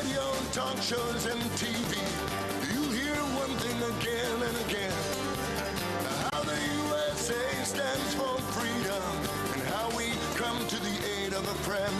radio, talk shows, and TV, you hear one thing again and again. How the USA stands for freedom, and how we come to the aid of a friend.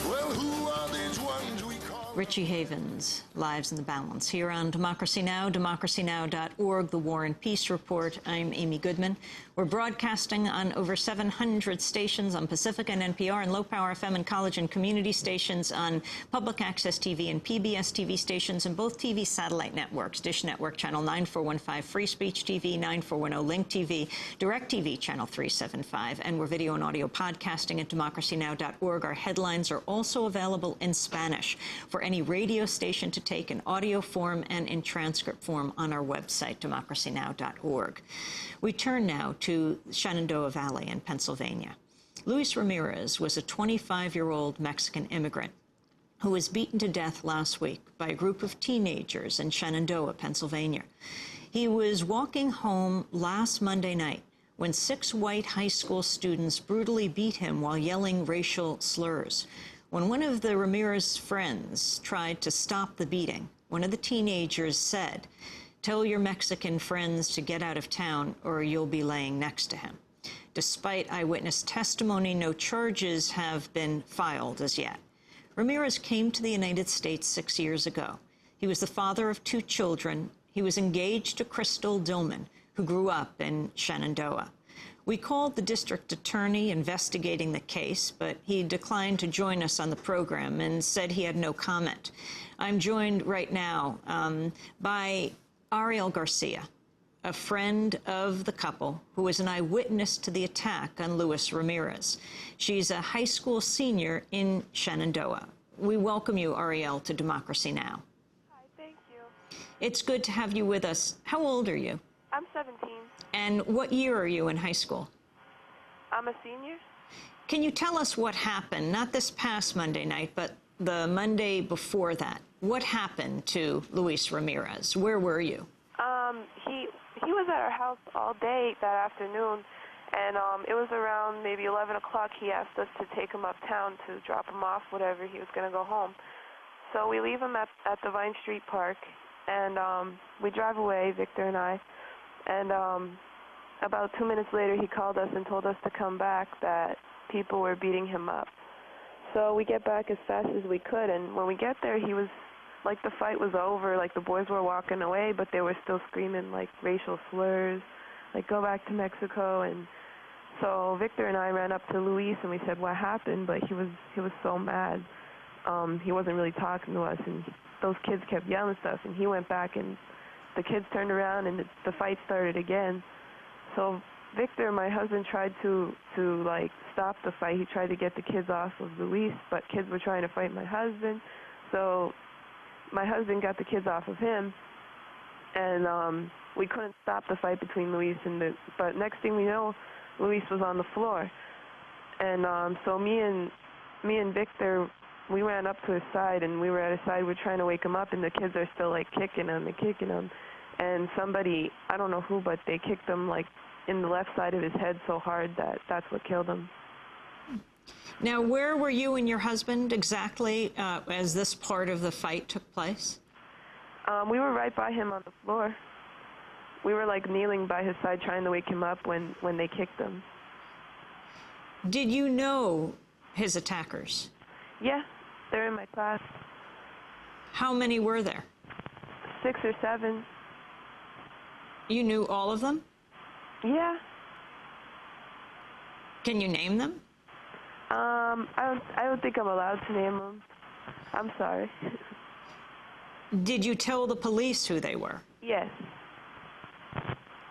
Well, who are these ones we call? Richie Havens, Lives in the Balance, here on Democracy Now!, democracynow.org, The War and Peace Report. I'm Amy Goodman. We're broadcasting on over 700 stations on Pacific and NPR and low-power FM and college and community stations, on public access TV and PBS TV stations, and both TV satellite networks, Dish Network Channel 9415, Free Speech TV, 9410, Link TV, DirecTV Channel 375, and we're video and audio podcasting at democracynow.org. Our headlines are also available in Spanish for any radio station to take in audio form and in transcript form on our website, democracynow.org. We turn now to Shenandoah Valley in Pennsylvania. Luis Ramirez was a 25-year-old Mexican immigrant who was beaten to death last week by a group of teenagers in Shenandoah, Pennsylvania. He was walking home last Monday night when 6 white high school students brutally beat him while yelling racial slurs. When one of the Ramirez friends tried to stop the beating, one of the teenagers said, "Tell your Mexican friends to get out of town or you'll be laying next to him." Despite eyewitness testimony, no charges have been filed as yet. Ramirez came to the United States 6 years ago. He was the father of 2 children. He was engaged to Crystal Dillman, who grew up in Shenandoah. We called the district attorney investigating the case, but he declined to join us on the program and said he had no comment. I'm joined right now by Arielle Garcia, a friend of the couple who was an eyewitness to the attack on Luis Ramirez. She's a high school senior in Shenandoah. We welcome you, Arielle, to Democracy Now! Hi, thank you. It's good to have you with us. How old are you? I'm 17. And what year are you in high school? I'm a senior. Can you tell us what happened, not this past Monday night, but the Monday before that? What happened to Luis Ramirez? Where were you? He was at our house all day that afternoon, and it was around maybe 11 o'clock. He asked us to take him uptown to drop him off, whatever. He was going to go home. So we leave him at the Vine Street Park, and we drive away, Victor and I. And about 2 minutes later, he called us and told us to come back, that people were beating him up. So we get back as fast as we could, and when we get there, he was, like, the fight was over, like the boys were walking away, but they were still screaming, like, racial slurs, like, go back to Mexico. And so Victor and I ran up to Luis, and we said, what happened? But he was so mad. He wasn't really talking to us, and those kids kept yelling stuff, and he went back, and the kids turned around, and the fight started again. So Victor, my husband, tried to like stop the fight. He tried to get the kids off of Luis, but kids were trying to fight my husband. So my husband got the kids off of him, and we couldn't stop the fight between Luis and but next thing we know, Luis was on the floor. And so me and Victor, we ran up to his side, and we were at his side. We're trying to wake him up, and the kids are still, like, kicking him. And somebody, I don't know who, but they kicked him, like, in the left side of his head so hard that that's what killed him. Now, where were you and your husband exactly as this part of the fight took place? We were right by him on the floor. We were, like, kneeling by his side trying to wake him up when they kicked him. Did you know his attackers? Yeah, they're in my class. How many were there? 6 or 7. You knew all of them? Yeah. Can you name them? I don't think I'm allowed to name them. I'm sorry. Did you tell the police who they were? Yes.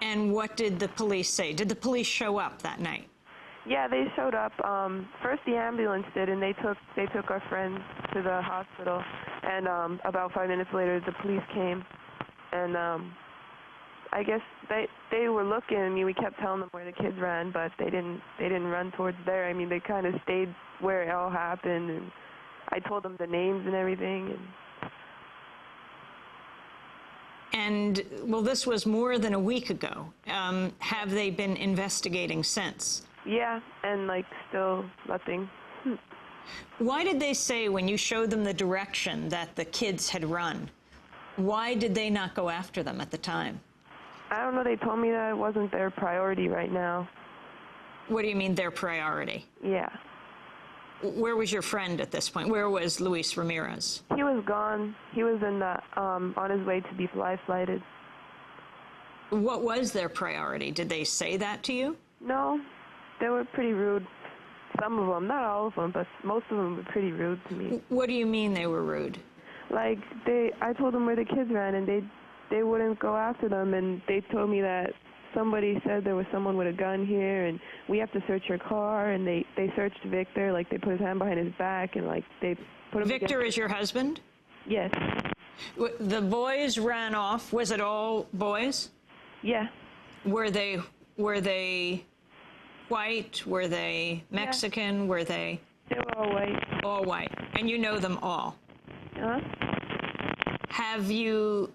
And what did the police say? Did the police show up that night? Yeah, they showed up. First the ambulance did, and they took our friend to the hospital. And about 5 minutes later, the police came. And I guess they were looking. I mean, we kept telling them where the kids ran, but they didn't run towards there. I mean, they kind of stayed where it all happened, and I told them the names and everything. And well, this was more than a week ago. Have they been investigating since? Yeah, and, like, still nothing. Why did they say, when you showed them the direction that the kids had run, why did they not go after them at the time? I don't know. They told me that it wasn't their priority right now. What do you mean, their priority? Yeah. Where was your friend at this point? Where was Luis Ramirez? He was gone. He was in the, on his way to be flighted. What was their priority? Did they say that to you? No, they were pretty rude. Some of them, not all of them, but most of them were pretty rude to me. What do you mean they were rude? Like, I told them where the kids ran, and they wouldn't go after them, and they told me that somebody said there was someone with a gun here, and we have to search your car, and they searched Victor, like, they put his hand behind his back, and, like, they put him Victor is your husband? Yes. The boys ran off. Was it all boys? Yeah. Were they white? Were they Mexican? Yeah. Were they? They were all white. All white. And you know them all? Uh-huh. Have you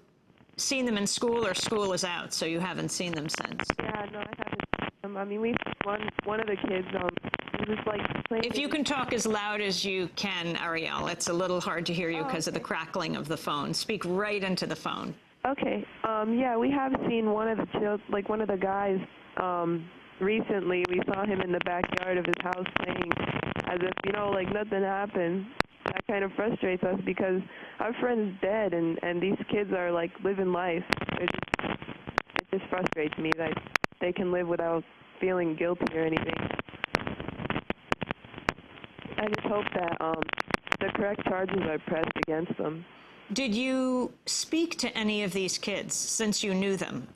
seen them in school, or school is out, so you haven't seen them since? Yeah, no, I haven't seen them. I mean, one of the kids, he was just, like, playing. If you can talk as loud as you can, Arielle. It's a little hard to hear you because of the crackling of the phone. Speak right into the phone. Okay. Yeah, we have seen one of the guys, recently. We saw him in the backyard of his house playing as if, like nothing happened. That kind of frustrates us because our friend's dead, and these kids are, like, living life. It just frustrates me that they can live without feeling guilty or anything. I just hope that the correct charges are pressed against them. Did you speak to any of these kids since you knew them,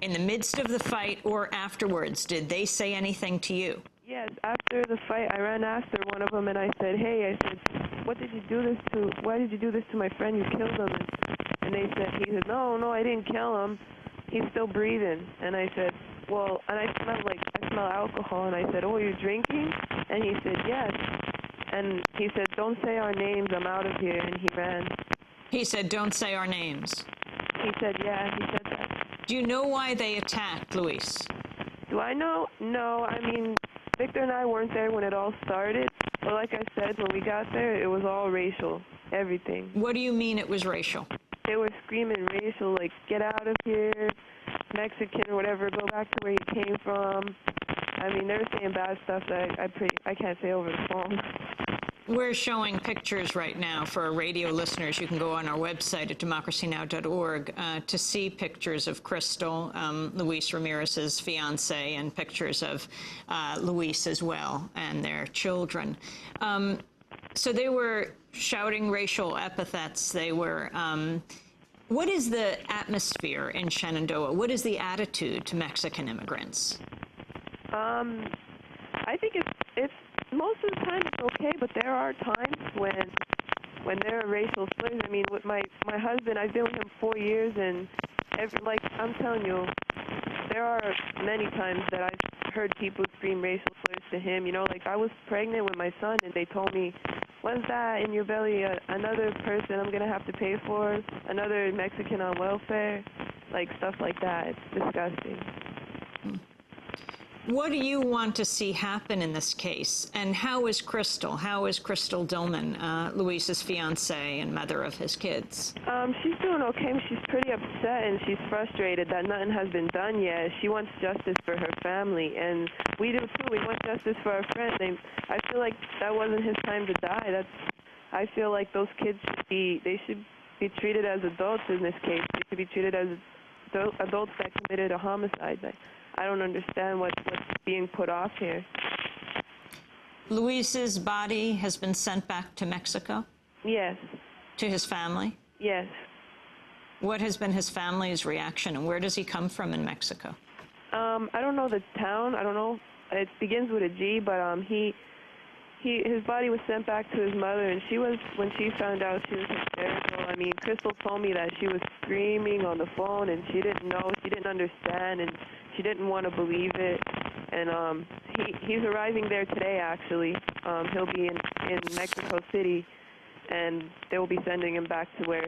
in the midst of the fight or afterwards? Did they say anything to you? Yes, after the fight, I ran after one of them and I said, "Hey," I said, "what did you do this to? Why did you do this to my friend? You killed him." And he said, "No, I didn't kill him. He's still breathing." And I said, "Well," and I smell alcohol, and I said, "Oh, you're drinking?" And he said, "Yes." And he said, "Don't say our names. I'm out of here." And he ran. He said, "Don't say our names." He said, yeah, he said that. Do you know why they attacked Luis? Do I know? No, I mean, Victor and I weren't there when it all started. But like I said, when we got there, it was all racial, everything. What do you mean it was racial? They were screaming racial, like, "Get out of here, Mexican," or whatever, "Go back to where you came from." I mean, they were saying bad stuff that I can't say over the phone. We're showing pictures right now for our radio listeners. You can go on our website at democracynow.org to see pictures of Crystal, Luis Ramirez's fiancée, and pictures of Luis as well and their children. So they were shouting racial epithets. They were. What is the atmosphere in Shenandoah? What is the attitude to Mexican immigrants? I think it's most of the time it's okay, but there are times when there are racial slurs. I mean, with my husband, I've been with him 4 years, and I'm telling you, there are many times that I've heard people scream racial slurs to him. Like, I was pregnant with my son, and they told me, "What's that in your belly? Another person I'm gonna have to pay for? Another Mexican on welfare?" Like, stuff like that. It's disgusting. What do you want to see happen in this case? And how is Crystal? How is Crystal Dillman, Luis's fiancée and mother of his kids? She's doing okay. She's pretty upset, and she's frustrated that nothing has been done yet. She wants justice for her family, and we do too. We want justice for our friend. I feel like that wasn't his time to die. I feel like those kids should be treated as adults in this case. They should be treated as adults that committed a homicide. I don't understand what's being put off here. Luis's body has been sent back to Mexico? Yes. To his family? Yes. What has been his family's reaction, and where does he come from in Mexico? I don't know the town. I don't know. It begins with a G, but his body was sent back to his mother, and when she found out, she was hysterical. I mean, Crystal told me that she was screaming on the phone, and she didn't know, she didn't understand, and she didn't want to believe it. And he's arriving there today, actually. He'll be in Mexico City, and they will be sending him back to where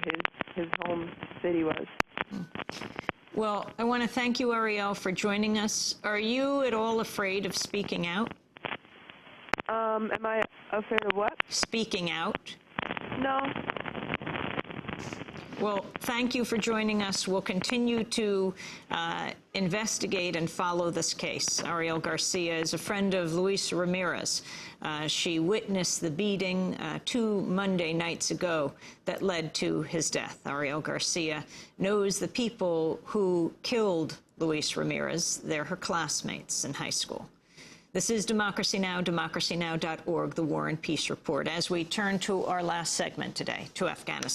his home city was. Well, I want to thank you, Arielle, for joining us. Are you at all afraid of speaking out? Am I Afraid of what? Speaking out. No. Well, thank you for joining us. We'll continue to investigate and follow this case. Arielle Garcia is a friend of Luis Ramirez. She witnessed the beating 2 Monday nights ago that led to his death. Arielle Garcia knows the people who killed Luis Ramirez. They're her classmates in high school. This is Democracy Now!, democracynow.org, the War and Peace Report. As we turn to our last segment today, to Afghanistan.